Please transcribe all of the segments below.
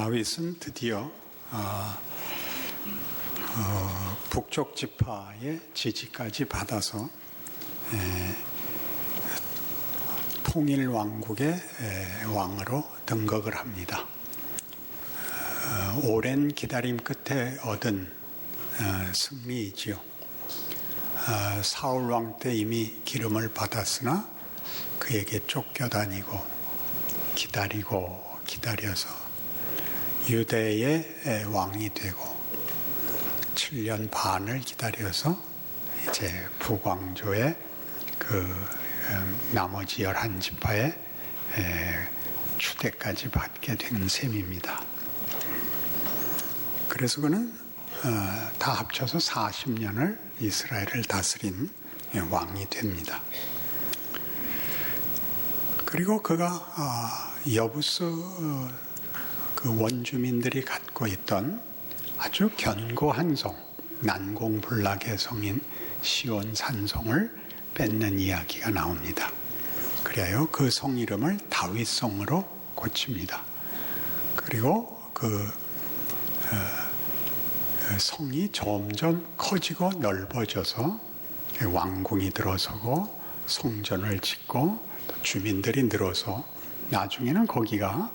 다윗은 드디어 북쪽 지파의 지지까지 받아서 통일 왕국의 왕으로 등극을 합니다. 오랜 기다림 끝에 얻은 승리이지요. 사울 왕 때 이미 기름을 받았으나 그에게 쫓겨다니고 기다려서 유대의 왕이 되고 7년 반을 기다려서 이제 북왕조의 나머지 11지파의 추대까지 받게 된 셈입니다. 그래서 그는 다 합쳐서 40년을 이스라엘을 다스린 왕이 됩니다. 그리고 그가 여부스 그 원주민들이 갖고 있던 아주 견고한 성, 난공불락의 성인 시온 산성을 뺏는 이야기가 나옵니다. 그래요 그 성 이름을 다윗성으로 고칩니다. 그리고 그 성이 점점 커지고 넓어져서 왕궁이 들어서고 성전을 짓고 주민들이 늘어서 나중에는 거기가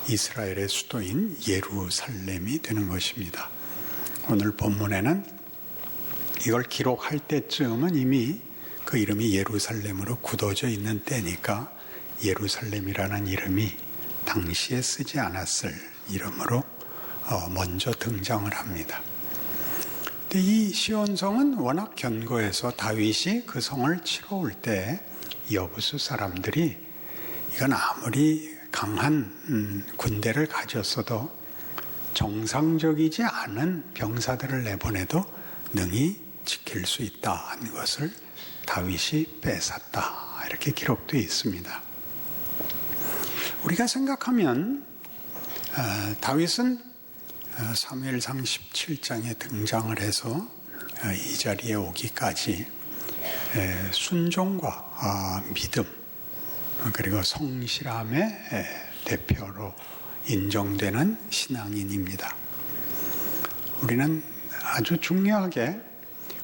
이스라엘의 수도인 예루살렘이 되는 것입니다. 오늘 본문에는 이걸 기록할 때쯤은 이미 그 이름이 예루살렘으로 굳어져 있는 때니까 예루살렘이라는 이름이 당시에 쓰지 않았을 이름으로 먼저 등장을 합니다. 근데 이 시온성은 워낙 견고해서 다윗이 그 성을 치러 올 때 여부수 사람들이 이건 아무리 강한 군대를 가졌어도 정상적이지 않은 병사들을 내보내도 능히 지킬 수 있다는 것을 다윗이 뺏었다, 이렇게 기록되어 있습니다. 우리가 생각하면 다윗은 사무엘상 17장에 등장을 해서 이 자리에 오기까지 순종과 믿음 그리고 성실함의 대표로 인정되는 신앙인입니다. 우리는 아주 중요하게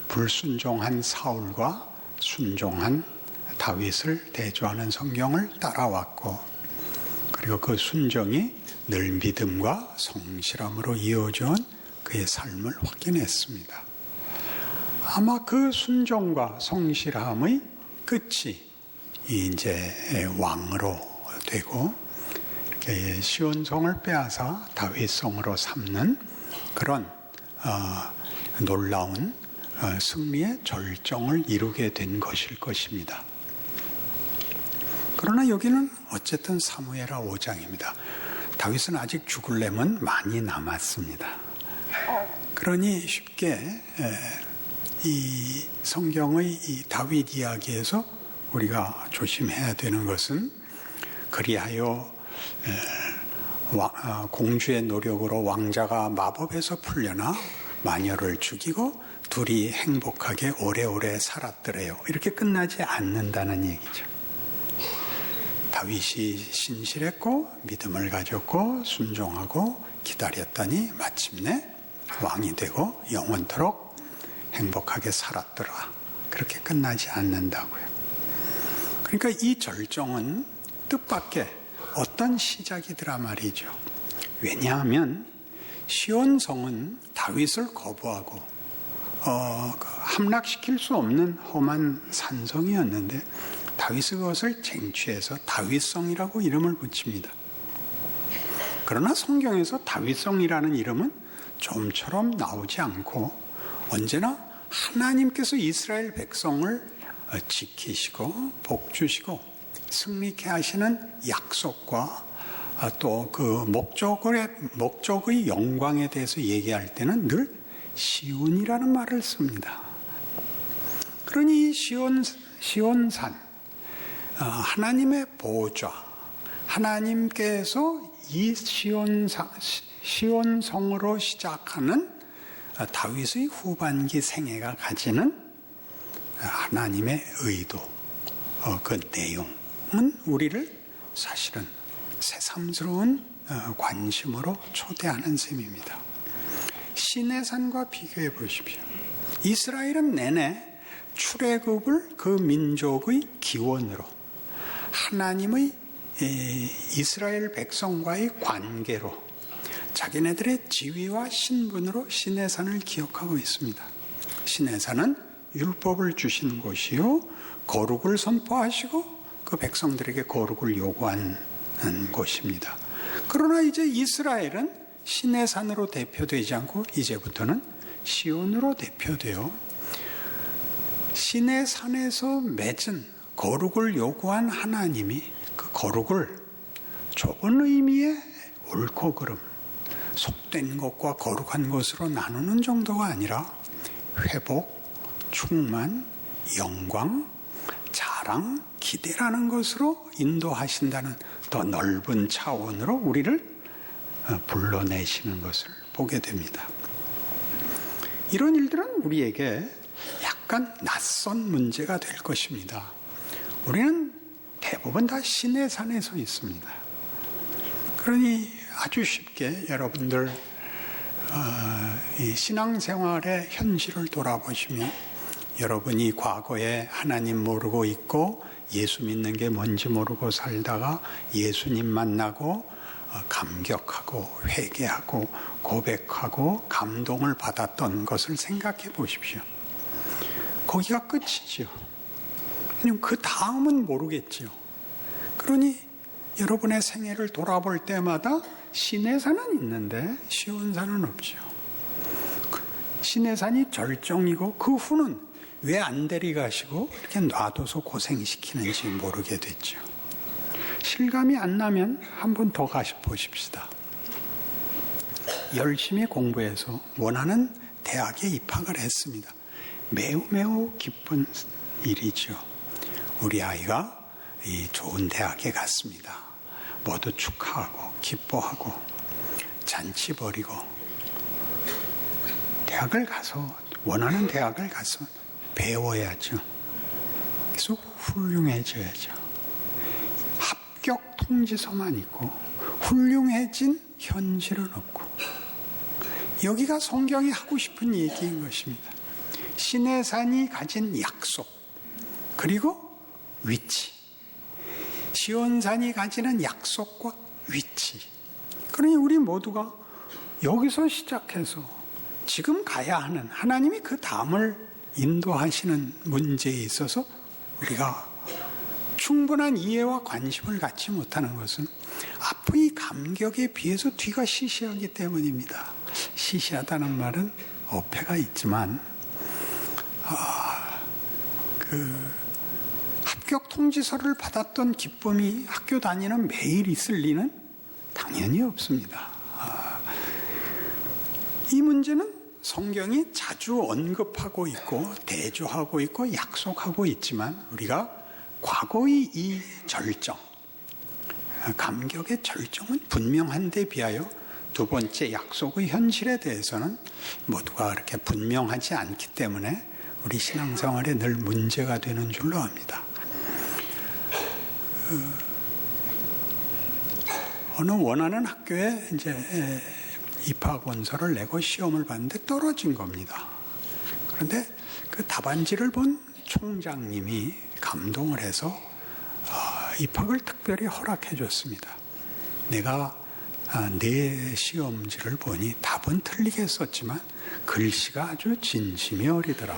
불순종한 사울과 순종한 다윗을 대조하는 성경을 따라왔고, 그리고 그 순종이 늘 믿음과 성실함으로 이어져온 그의 삶을 확인했습니다. 아마 그 순종과 성실함의 끝이 이제 왕으로 되고 이렇게 시온성을 빼앗아 다윗성으로 삼는 그런 놀라운 승리의 절정을 이루게 된 것일 것입니다. 그러나 여기는 어쨌든 사무엘하 5장입니다. 다윗은 아직 죽을렘은 많이 남았습니다. 그러니 쉽게 이 성경의 이 다윗 이야기에서 우리가 조심해야 되는 것은, 그리하여 공주의 노력으로 왕자가 마법에서 풀려나 마녀를 죽이고 둘이 행복하게 오래오래 살았더래요, 이렇게 끝나지 않는다는 얘기죠. 다윗이 신실했고 믿음을 가졌고 순종하고 기다렸더니 마침내 왕이 되고 영원토록 행복하게 살았더라, 그렇게 끝나지 않는다고요. 그러니까 이 절정은 뜻밖의 어떤 시작이더라 말이죠. 왜냐하면 시온성은 다윗을 거부하고 함락시킬 수 없는 험한 산성이었는데 다윗이 그것을 쟁취해서 다윗성이라고 이름을 붙입니다. 그러나 성경에서 다윗성이라는 이름은 좀처럼 나오지 않고 언제나 하나님께서 이스라엘 백성을 지키시고 복주시고 승리케 하시는 약속과 또 그 목적의 영광에 대해서 얘기할 때는 늘 시온이라는 말을 씁니다. 그러니 시온산, 하나님의 보좌, 하나님께서 이 시온성으로 시작하는 다윗의 후반기 생애가 가지는 하나님의 의도, 그 내용은 우리를 사실은 새삼스러운 관심으로 초대하는 셈입니다. 시내산과 비교해 보십시오. 이스라엘은 내내 출애굽을 그 민족의 기원으로 하나님의 이스라엘 백성과의 관계로 자기네들의 지위와 신분으로 시내산을 기억하고 있습니다. 시내산은 율법을 주신 곳이요, 거룩을 선포하시고 그 백성들에게 거룩을 요구하는 곳입니다. 그러나 이제 이스라엘은 시내산으로 대표되지 않고 이제부터는 시온으로 대표되어 시내산에서 맺은 거룩을 요구한 하나님이 그 거룩을 좁은 의미의 옳고 그름, 속된 것과 거룩한 것으로 나누는 정도가 아니라 회복, 충만, 영광, 자랑, 기대라는 것으로 인도하신다는 더 넓은 차원으로 우리를 불러내시는 것을 보게 됩니다. 이런 일들은 우리에게 약간 낯선 문제가 될 것입니다. 우리는 대부분 다 시내산에 서 있습니다. 그러니 아주 쉽게 여러분들 이 신앙생활의 현실을 돌아보시면 여러분이 과거에 하나님 모르고 있고 예수 믿는 게 뭔지 모르고 살다가 예수님 만나고 감격하고 회개하고 고백하고 감동을 받았던 것을 생각해 보십시오. 거기가 끝이지요. 그럼 그 다음은 모르겠지요. 그러니 여러분의 생애를 돌아볼 때마다 시내산은 있는데 시온산은 없지요. 시내산이 절정이고 그 후는 왜 안 데려가시고 이렇게 놔둬서 고생시키는지 모르게 됐죠. 실감이 안 나면 한 번 더 가보십시다. 열심히 공부해서 원하는 대학에 입학을 했습니다. 매우 기쁜 일이죠. 우리 아이가 이 좋은 대학에 갔습니다. 모두 축하하고 기뻐하고 잔치 벌이고 대학을 가서 원하는 대학을 가서 배워야죠. 그래서 훌륭해져야죠. 합격 통지서만 있고 훌륭해진 현실은 없고 여기가 성경이 하고 싶은 얘기인 것입니다. 시내산이 가진 약속 그리고 위치, 시온산이 가지는 약속과 위치. 그러니 우리 모두가 여기서 시작해서 지금 가야 하는 하나님이 그 다음을 인도하시는 문제에 있어서 우리가 충분한 이해와 관심을 갖지 못하는 것은 앞의 감격에 비해서 뒤가 시시하기 때문입니다. 시시하다는 말은 어폐가 있지만 합격 통지서를 받았던 기쁨이 학교 다니는 매일 있을 리는 당연히 없습니다. 이 문제는 성경이 자주 언급하고 있고 대조하고 있고 약속하고 있지만 우리가 과거의 이 절정, 감격의 절정은 분명한 데 비하여 두 번째 약속의 현실에 대해서는 모두가 그렇게 분명하지 않기 때문에 우리 신앙생활에 늘 문제가 되는 줄로 압니다. 어느 원하는 학교에 이제 입학 원서를 내고 시험을 봤는데 떨어진 겁니다. 그런데 그 답안지를 본 총장님이 감동을 해서 입학을 특별히 허락해 줬습니다. 내가 내 시험지를 보니 답은 틀리게 썼지만 글씨가 아주 진심이 어리더라.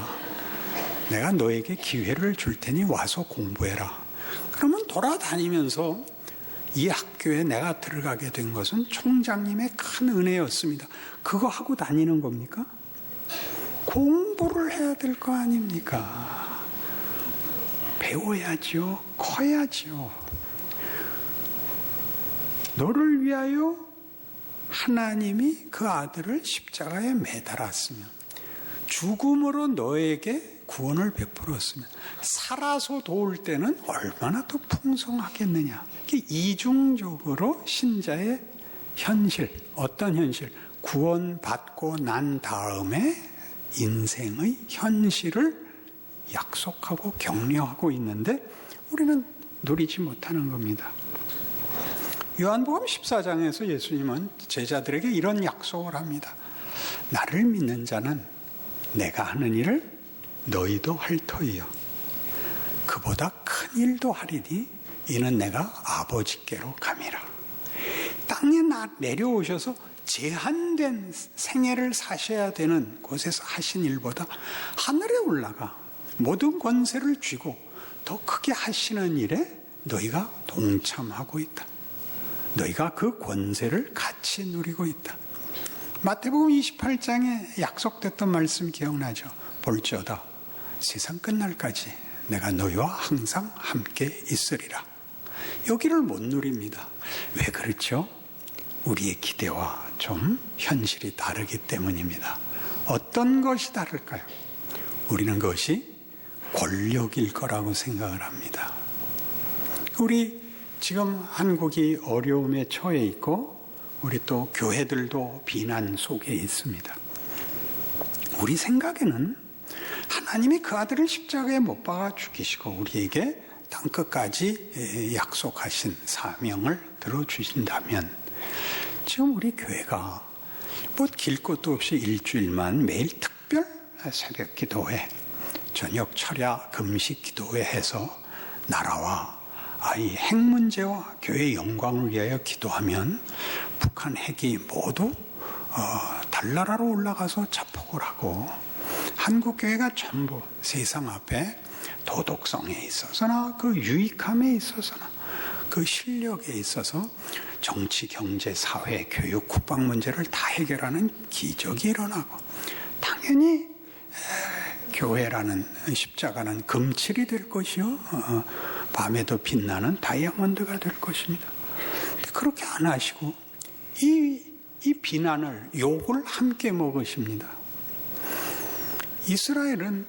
내가 너에게 기회를 줄 테니 와서 공부해라. 그러면 돌아다니면서 이 학교에 내가 들어가게 된 것은 총장님의 큰 은혜였습니다. 그거 하고 다니는 겁니까? 공부를 해야 될 거 아닙니까? 배워야죠. 커야죠. 너를 위하여 하나님이 그 아들을 십자가에 매달았으면 죽음으로 너에게 구원을 베풀었으면 살아서 도울 때는 얼마나 더 풍성하겠느냐. 이중적으로 신자의 현실, 어떤 현실? 구원받고 난 다음에 인생의 현실을 약속하고 격려하고 있는데 우리는 누리지 못하는 겁니다. 요한복음 14장에서 예수님은 제자들에게 이런 약속을 합니다. 나를 믿는 자는 내가 하는 일을 너희도 할 터이요 그보다 큰 일도 하리니 이는 내가 아버지께로 감이라. 땅에 내려오셔서 제한된 생애를 사셔야 되는 곳에서 하신 일보다 하늘에 올라가 모든 권세를 쥐고 더 크게 하시는 일에 너희가 동참하고 있다. 너희가 그 권세를 같이 누리고 있다. 마태복음 28장에 약속됐던 말씀 기억나죠? 볼지어다 세상 끝날까지 내가 너희와 항상 함께 있으리라. 여기를 못 누립니다. 왜 그렇죠? 우리의 기대와 좀 현실이 다르기 때문입니다. 어떤 것이 다를까요? 우리는 그것이 권력일 거라고 생각을 합니다. 우리 지금 한국이 어려움에 처해 있고 우리 또 교회들도 비난 속에 있습니다. 우리 생각에는 하나님이 그 아들을 십자가에 못 박아 죽이시고 우리에게 땅끝까지 약속하신 사명을 들어주신다면 지금 우리 교회가 뭐 길 것도 없이 일주일만 매일 특별 새벽 기도회, 저녁 철야 금식 기도회 해서 나라와 이 핵 문제와 교회의 영광을 위하여 기도하면 북한 핵이 모두 달나라로 올라가서 자폭을 하고 한국교회가 전부 세상 앞에 도덕성에 있어서나 그 유익함에 있어서나 그 실력에 있어서 정치, 경제, 사회, 교육, 국방 문제를 다 해결하는 기적이 일어나고 당연히 교회라는 십자가는 금칠이 될 것이요 밤에도 빛나는 다이아몬드가 될 것입니다. 그렇게 안 하시고 이 비난을 욕을 함께 먹으십니다. 이스라엘은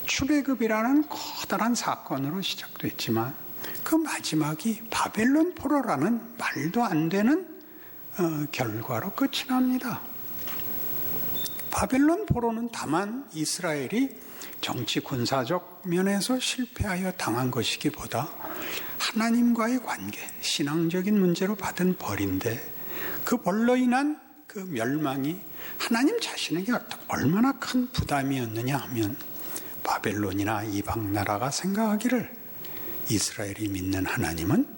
출애굽이라는 커다란 사건으로 시작됐지만 그 마지막이 바벨론 포로라는 말도 안 되는 결과로 끝이 납니다. 바벨론 포로는 다만 이스라엘이 정치 군사적 면에서 실패하여 당한 것이기보다 하나님과의 관계, 신앙적인 문제로 받은 벌인데 그 벌로 인한 그 멸망이 하나님 자신에게 얼마나 큰 부담이었느냐 하면 바벨론이나 이방 나라가 생각하기를 이스라엘이 믿는 하나님은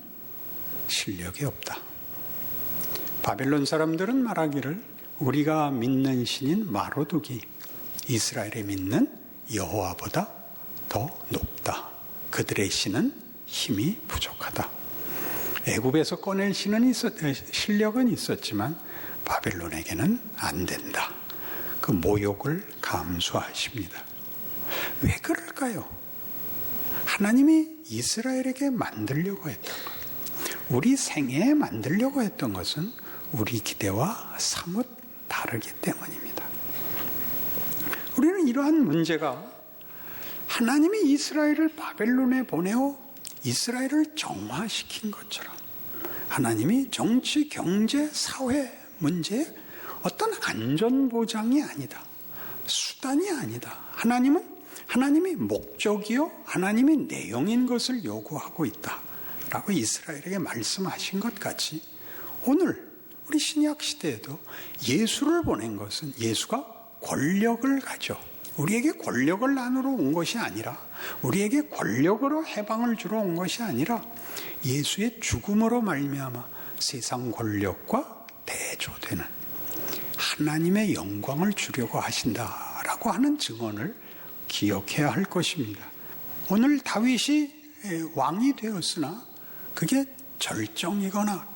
실력이 없다. 바벨론 사람들은 말하기를 우리가 믿는 신인 마로둑이 이스라엘이 믿는 여호와보다 더 높다. 그들의 신은 힘이 부족하다. 애굽에서 꺼낼 신은 실력은 있었지만 바벨론에게는 안 된다. 그 모욕을 감수하십니다. 왜 그럴까요? 하나님이 이스라엘에게 만들려고 했던 것, 우리 생애에 만들려고 했던 것은 우리 기대와 사뭇 다르기 때문입니다. 우리는 이러한 문제가 하나님이 이스라엘을 바벨론에 보내어 이스라엘을 정화시킨 것처럼 하나님이 정치, 경제, 사회 문제에 어떤 안전보장이 아니다. 수단이 아니다. 하나님이 목적이요 하나님이 내용인 것을 요구하고 있다라고 이스라엘에게 말씀하신 것 같이 오늘 우리 신약 시대에도 예수를 보낸 것은 예수가 권력을 가져 우리에게 권력을 나누러 온 것이 아니라 우리에게 권력으로 해방을 주러 온 것이 아니라 예수의 죽음으로 말미암아 세상 권력과 대조되는 하나님의 영광을 주려고 하신다라고 하는 증언을 기억해야 할 것입니다. 오늘 다윗이 왕이 되었으나 그게 절정이거나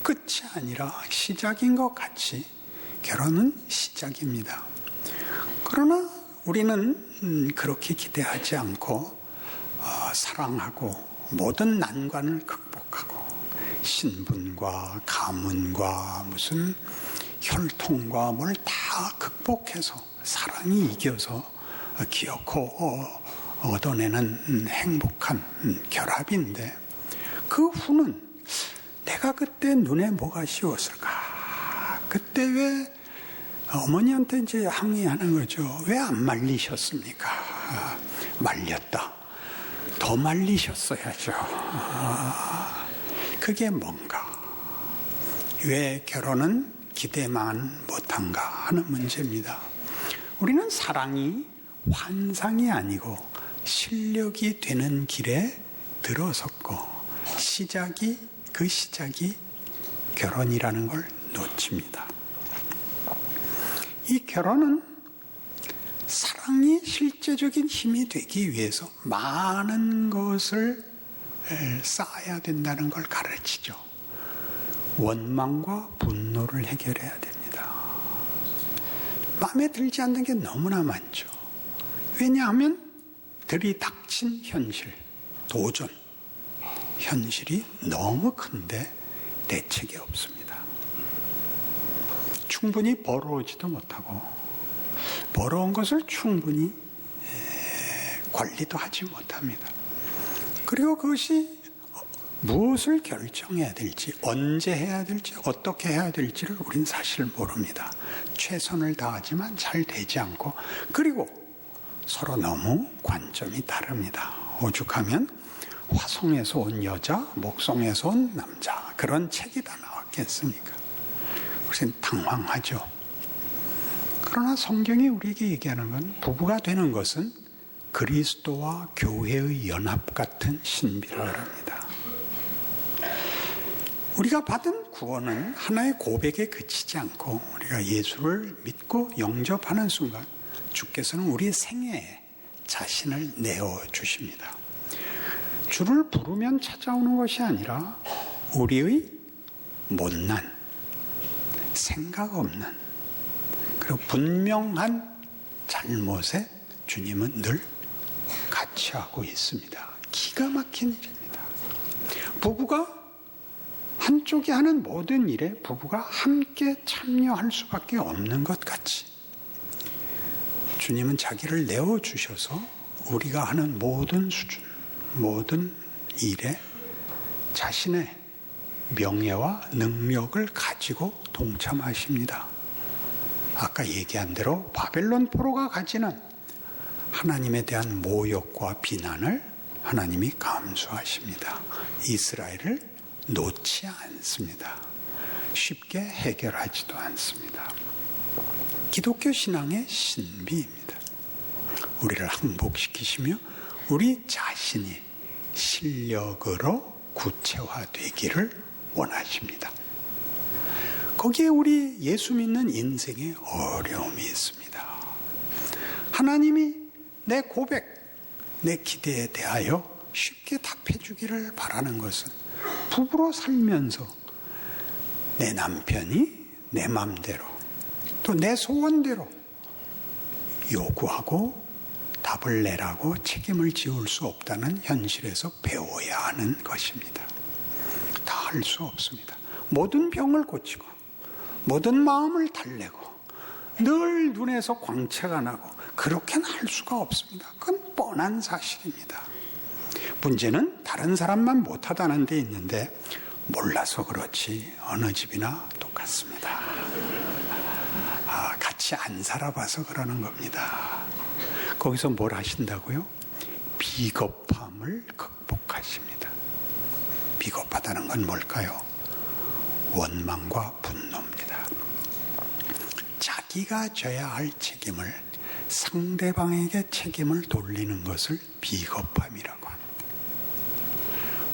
끝이 아니라 시작인 것 같이 결혼은 시작입니다. 그러나 우리는 그렇게 기대하지 않고 사랑하고 모든 난관을 극복하고 신분과 가문과 무슨 혈통과 뭘 다 극복해서 사랑이 이겨서 기어코 얻어내는 행복한 결합인데 그 후는 내가 그때 눈에 뭐가 씌웠을까? 그때 왜 어머니한테 이제 항의하는 거죠. 왜 안 말리셨습니까? 말렸다. 더 말리셨어야죠. 그게 뭔가? 왜 결혼은 기대만 못한가 하는 문제입니다. 우리는 사랑이 환상이 아니고 실력이 되는 길에 들어섰고 그 시작이 결혼이라는 걸 놓칩니다. 이 결혼은 사랑이 실제적인 힘이 되기 위해서 많은 것을 쌓아야 된다는 걸 가르치죠. 원망과 분노를 해결해야 됩니다. 마음에 들지 않는 게 너무나 많죠. 왜냐하면 들이닥친 현실, 도전, 현실이 너무 큰데 대책이 없습니다. 충분히 벌어오지도 못하고 벌어온 것을 충분히 관리도 하지 못합니다. 그리고 그것이 무엇을 결정해야 될지, 언제 해야 될지, 어떻게 해야 될지를 우린 사실 모릅니다. 최선을 다하지만 잘 되지 않고, 그리고 서로 너무 관점이 다릅니다. 오죽하면 화성에서 온 여자, 목성에서 온 남자, 그런 책이 다 나왔겠습니까? 우리는 당황하죠. 그러나 성경이 우리에게 얘기하는 건 부부가 되는 것은 그리스도와 교회의 연합 같은 신비를 합니다. 우리가 받은 구원은 하나의 고백에 그치지 않고 우리가 예수를 믿고 영접하는 순간 주께서는 우리 생애에 자신을 내어주십니다. 주를 부르면 찾아오는 것이 아니라 우리의 못난, 생각 없는, 그리고 분명한 잘못에 주님은 늘 같이 하고 있습니다. 기가 막힌 일입니다. 부부가 한쪽이 하는 모든 일에 부부가 함께 참여할 수밖에 없는 것 같이 주님은 자기를 내어주셔서 우리가 하는 모든 수준, 모든 일에 자신의 명예와 능력을 가지고 동참하십니다. 아까 얘기한 대로 바벨론 포로가 가지는 하나님에 대한 모욕과 비난을 하나님이 감수하십니다. 이스라엘을 놓지 않습니다. 쉽게 해결하지도 않습니다. 기독교 신앙의 신비입니다. 우리를 항복시키시며 우리 자신이 실력으로 구체화되기를 원하십니다. 거기에 우리 예수 믿는 인생에 어려움이 있습니다. 하나님이 내 고백, 내 기대에 대하여 쉽게 답해 주기를 바라는 것은 부부로 살면서 내 남편이 내 맘대로 또 내 소원대로 요구하고 답을 내라고 책임을 지울 수 없다는 현실에서 배워야 하는 것입니다. 다 할 수 없습니다. 모든 병을 고치고 모든 마음을 달래고 늘 눈에서 광채가 나고 그렇게는 할 수가 없습니다. 그건 뻔한 사실입니다. 문제는 다른 사람만 못하다는 데 있는데 몰라서 그렇지 어느 집이나 똑같습니다. 같이 안 살아봐서 그러는 겁니다. 거기서 뭘 하신다고요? 비겁함을 극복하십니다. 비겁하다는 건 뭘까요? 원망과 분노입니다. 자기가 져야 할 책임을 상대방에게 책임을 돌리는 것을 비겁함이라고 합니다.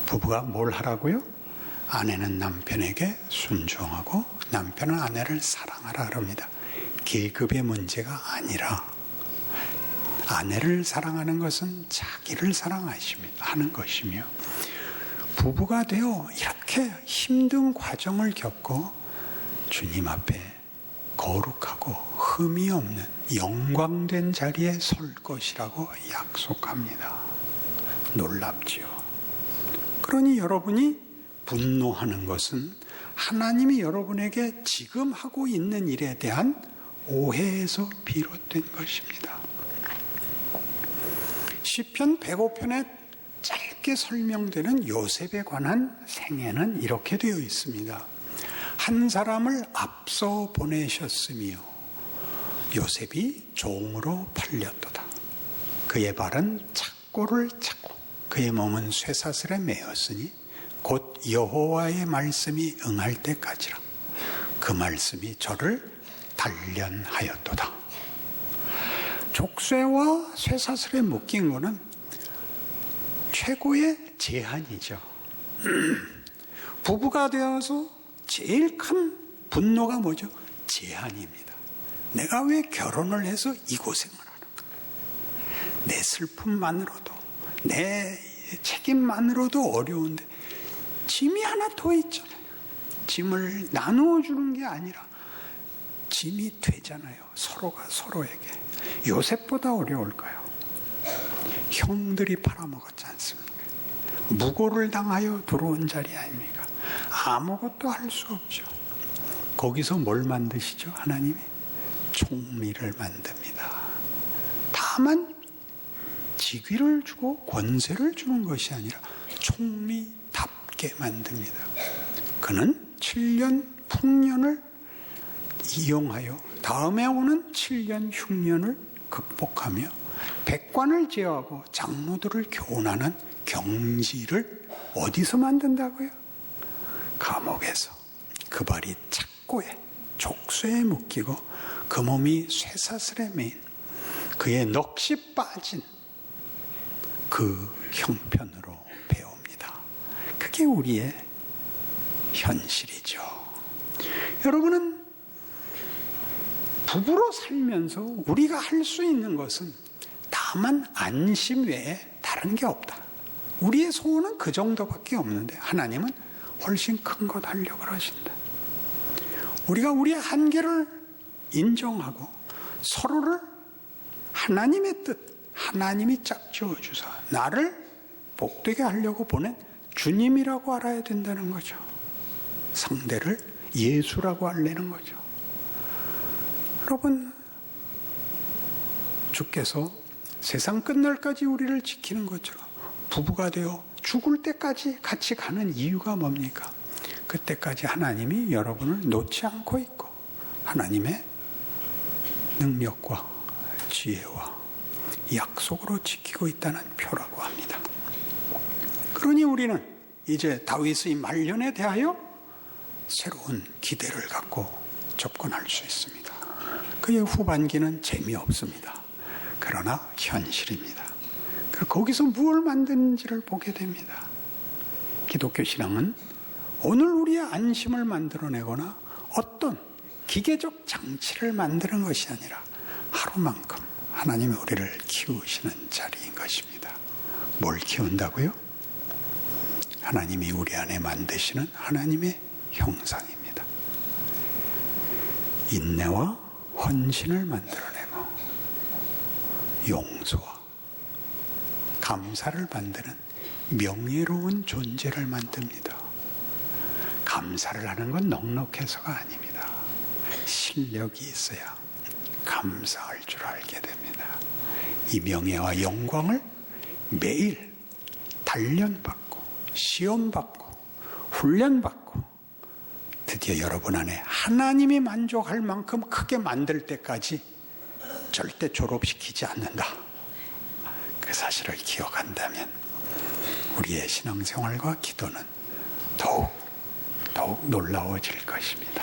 부부가 뭘 하라고요? 아내는 남편에게 순종하고 남편은 아내를 사랑하라 그럽니다. 계급의 문제가 아니라 아내를 사랑하는 것은 자기를 하는 것이며 부부가 되어 이렇게 힘든 과정을 겪고 주님 앞에 거룩하고 흠이 없는 영광된 자리에 설 것이라고 약속합니다. 놀랍지요. 그러니 여러분이 분노하는 것은 하나님이 여러분에게 지금 하고 있는 일에 대한 오해에서 비롯된 것입니다. 시편 105편에 짧게 설명되는 요셉에 관한 생애는 이렇게 되어 있습니다. 한 사람을 앞서 보내셨으며 요셉이 종으로 팔렸도다. 그의 발은 착고를 찾고 그의 몸은 쇠사슬에 매었으니 곧 여호와의 말씀이 응할 때까지라. 그 말씀이 저를 단련하였도다. 족쇄와 쇠사슬에 묶인 거는 최고의 제한이죠. 부부가 되어서 제일 큰 분노가 뭐죠? 제한입니다. 내가 왜 결혼을 해서 이 고생을 하는가? 내 슬픔만으로도, 내 책임만으로도 어려운데 짐이 하나 더 있잖아요. 짐을 나누어 주는 게 아니라 짐이 되잖아요. 서로가 서로에게. 요셉보다 어려울까요? 형들이 팔아먹었지 않습니까? 무고를 당하여 들어온 자리 아닙니까? 아무것도 할 수 없죠. 거기서 뭘 만드시죠? 하나님이 총리를 만듭니다. 다만 직위를 주고 권세를 주는 것이 아니라 총리답게 만듭니다. 그는 7년 풍년을 이용하여 다음에 오는 7년 흉년을 극복하며 백관을 제어하고 장로들을 교훈하는 경지를 어디서 만든다고요? 감옥에서. 그 발이 착고에 족쇄에 묶이고 그 몸이 쇠사슬에 매인 그의 넋이 빠진 그 형편으로 배웁니다. 그게 우리의 현실이죠. 여러분은 부부로 살면서 우리가 할 수 있는 것은 다만 안심 외에 다른 게 없다. 우리의 소원은 그 정도밖에 없는데 하나님은 훨씬 큰 것 하려고 하신다. 우리가 우리의 한계를 인정하고 서로를 하나님의 뜻, 하나님이 짝지어 주사 나를 복되게 하려고 보낸 주님이라고 알아야 된다는 거죠. 상대를 예수라고 알려는 거죠. 여러분, 주께서 세상 끝날까지 우리를 지키는 것처럼 부부가 되어 죽을 때까지 같이 가는 이유가 뭡니까? 그때까지 하나님이 여러분을 놓지 않고 있고 하나님의 능력과 지혜와 약속으로 지키고 있다는 표라고 합니다. 그러니 우리는 이제 다윗의 말년에 대하여 새로운 기대를 갖고 접근할 수 있습니다. 그의 후반기는 재미없습니다. 그러나 현실입니다. 거기서 무엇을 만드는지를 보게 됩니다. 기독교 신앙은 오늘 우리의 안심을 만들어내거나 어떤 기계적 장치를 만드는 것이 아니라 하루만큼 하나님이 우리를 키우시는 자리인 것입니다. 뭘 키운다고요? 하나님이 우리 안에 만드시는 하나님의 형상입니다. 인내와 헌신을 만들어내고 용서와 감사를 만드는 명예로운 존재를 만듭니다. 감사를 하는 건 넉넉해서가 아닙니다. 실력이 있어야 감사할 줄 알게 됩니다. 이 명예와 영광을 매일 단련받고 시험받고 훈련받고 드디어 여러분 안에 하나님이 만족할 만큼 크게 만들 때까지 절대 졸업시키지 않는다. 그 사실을 기억한다면 우리의 신앙생활과 기도는 더욱 놀라워질 것입니다.